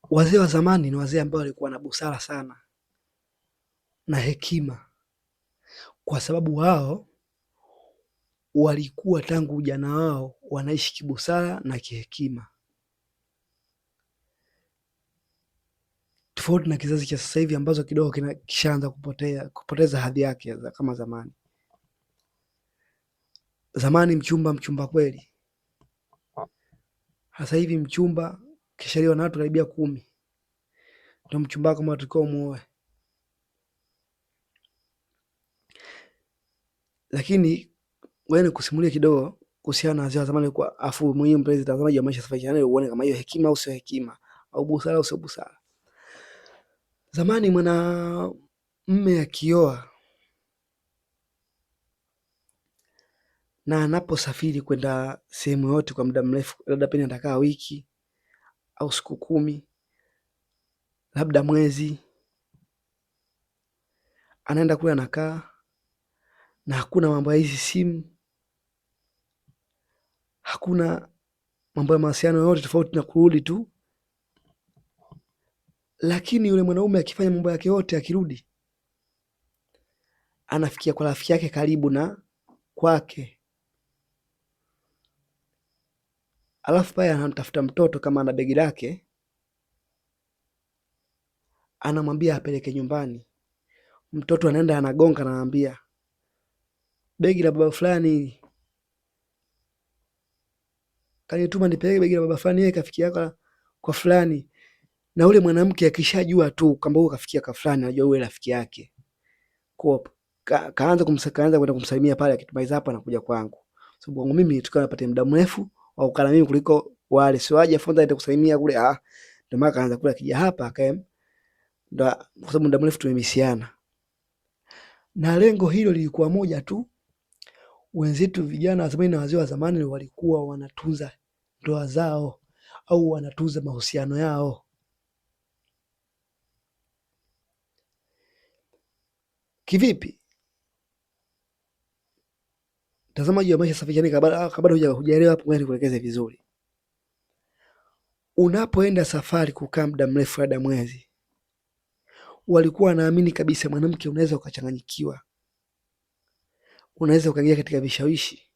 Wazee wa zamani ni wazee ambao walikuwa na busara sana na hekima, kwa sababu wao walikuwa tangu ujana wao wanaishi kibusara na kihekima, tofauti na kizazi cha sasa hivi ambazo kidogo kishaanza kupoteza hadhi yake kama zamani. Zamani mchumba kweli, sasa hivi mchumba kishaliwa na watu karibia 10 ndio mchumba wako mwatukao muoe. Lakini wewe nikusimulie kidogo kuhusiana na wazee wa zamani, kwa afu mwenyewe mpenzi mtazamaji wa Maisha Safari Channel uone kama hiyo hekima au sio hekima, au busara au sio busara. Zamani mwanamume akioa na anaposafiri kwenda sehemu yote kwa muda mrefu, labda pengine atakaa wiki au siku 10, labda mwezi, anaenda kule anakaa, na hakuna mambo ya hizi simu, hakuna mambo ya mawasiliano yote tofauti na kurudi tu. Lakini yule mwanaume akifanya mambo yake yote, akirudi anafikia kwa rafiki yake karibu na kwake, alafu pale anamtafuta mtoto kama ana begi lake, anamwambia apeleke nyumbani. Mtoto anaenda anagonga, anaambia begi la baba fulani kanituma nipeleke begi la baba fulani, yeye kafikia kwa fulani. Na ule mwanamke akishajua tu kwamba huyo kafikia kwa fulani, anajua yule rafiki yake, kwa kaanza kwenda kumsalimia pale, akitumaiza hapo anakuja kwangu, sababu wangu mimi tukawa napata muda mrefu wa kukaa mimi kuliko wale, sio aje afunza aende kusalimia kule. Ndio maana kaanza kula kija hapa akae, ndio kwa sababu muda mrefu tumemisiana. Na lengo hilo lilikuwa moja tu, wenzetu vijana wa zamani na wazee wa zamani walikuwa wanatunza ndoa zao au wanatunza mahusiano yao. Kivipi? Mtazamaji wa Maisha Safari Channel, kabla hujaelewa hapo, ngoja nikuelekeze vizuri. Unapoenda safari kukaa muda mrefu, hadi mwezi, walikuwa wanaamini kabisa mwanamke unaweza ukachanganyikiwa, unaweza ukaingia katika vishawishi,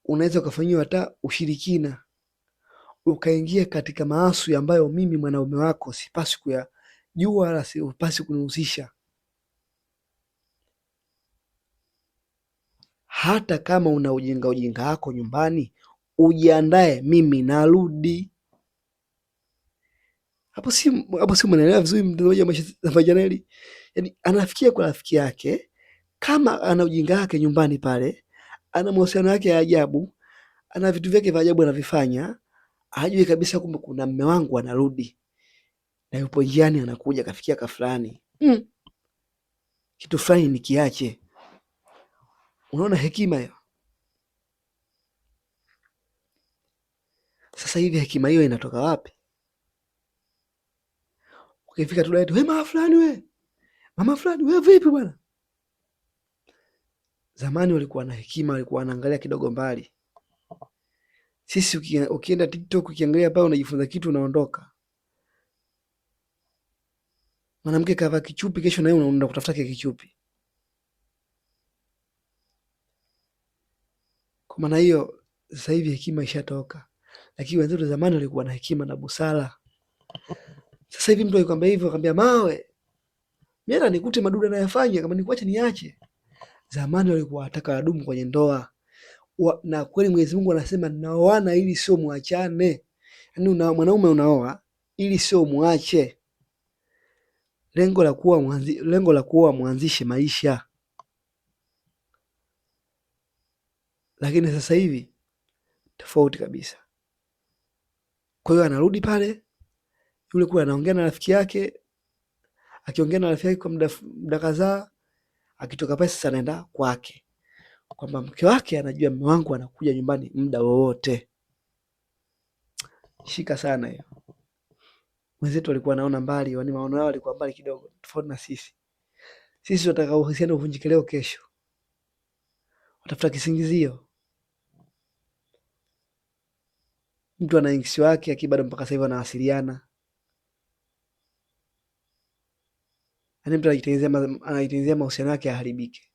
unaweza ukafanyiwa hata ushirikina, ukaingia katika maasi ambayo mimi mwanaume wako sipaswi kuyajua wala sipaswi kunihusisha. Hata kama una ujinga wako nyumbani, ujiandae, mimi narudi. Hapo si mnaelewa vizuri, mtazamaji wa Maisha Safari Channel? Yaani anafikia kwa rafiki yake, kama ana ujinga wake nyumbani pale, ana mahusiano yake ya ajabu, ana vitu vyake vya ajabu anavifanya, hajui kabisa kumbe kuna mume wangu anarudi na yupo njiani, anakuja kafikia ka fulani, kitu fulani nikiache. Unaona hekima hiyo? Sasa hivi hekima hiyo inatoka wapi? Ukifika tu wewe mama fulani, wewe vipi bwana? Zamani walikuwa na hekima, walikuwa wanaangalia kidogo mbali. Sisi ukienda TikTok ukiangalia pale unajifunza kitu unaondoka. Mwanamke kavaa kichupi, kesho na yeye unaenda kutafuta kile kichupi. Kwa maana hiyo sasa hivi hekima ishatoka, lakini wenzetu zamani walikuwa na hekima na busara. Sasa hivi mtu akikwambia hivyo, akwambia mawe, mimi hata nikute madudu anayofanya, kama nikuache niache. Zamani walikuwa wataka wadumu kwenye ndoa, na kweli Mwenyezi Mungu anasema naoana ili sio muachane. Yaani mwanaume unaoa ili sio muache, lengo la kuoa mwanzishe maisha. Lakini sasa hivi tofauti kabisa. Kwa hiyo anarudi pale, yule kule anaongea na rafiki yake, akiongea na rafiki yake kwa muda kadhaa, akitoka pale sasa anaenda kwake, kwamba mke wake anajua mume wangu anakuja nyumbani muda wowote. Shika sana hiyo. Wenzetu walikuwa wanaona mbali, yaani maono yao yalikuwa mbali kidogo, tofauti na sisi. Sisi tunataka uhusiano uvunjike leo kesho, watafuta kisingizio. Mtu ana ex wake, akibado mpaka sasa hivi wanawasiliana, Yaani mtu anajitengenezea mahusiano yake yaharibike.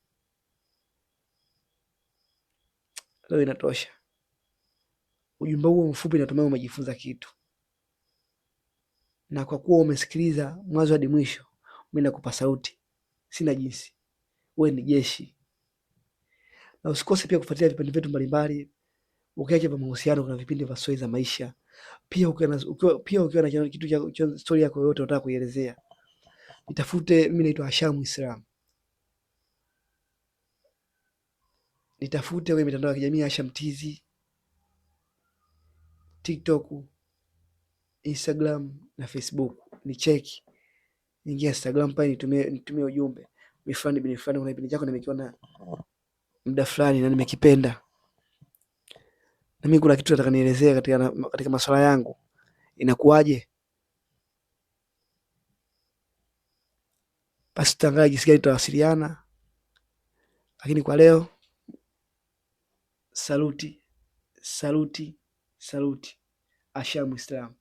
Leo inatosha. Ujumbe huo mfupi natumai umejifunza kitu, na kwa kuwa umesikiliza mwanzo hadi mwisho, mimi nakupa sauti, sina jinsi, wewe ni jeshi. Na usikose pia kufuatilia vipindi vyetu mbalimbali. Ukiacha vya mahusiano, kuna vipindi vya stori za maisha. Pia ukiwa na kitu cha stori yako yote unataka kuielezea, nitafute. Mimi naitwa Hasham Islam, nitafute kwenye mitandao ya kijamii Hasham TZ, TikTok, Instagram na Facebook. Ni cheki, ingia Instagram pale, nitumie ujumbe mifano bin fulani, kuna kipindi chako nimekiona muda fulani na nimekipenda, na mimi kuna kitu nataka nielezee katika masuala yangu, inakuwaje? Basi tutangaje jinsi gani tutawasiliana. Lakini kwa leo, saluti, saluti, saluti. Hasham Islam.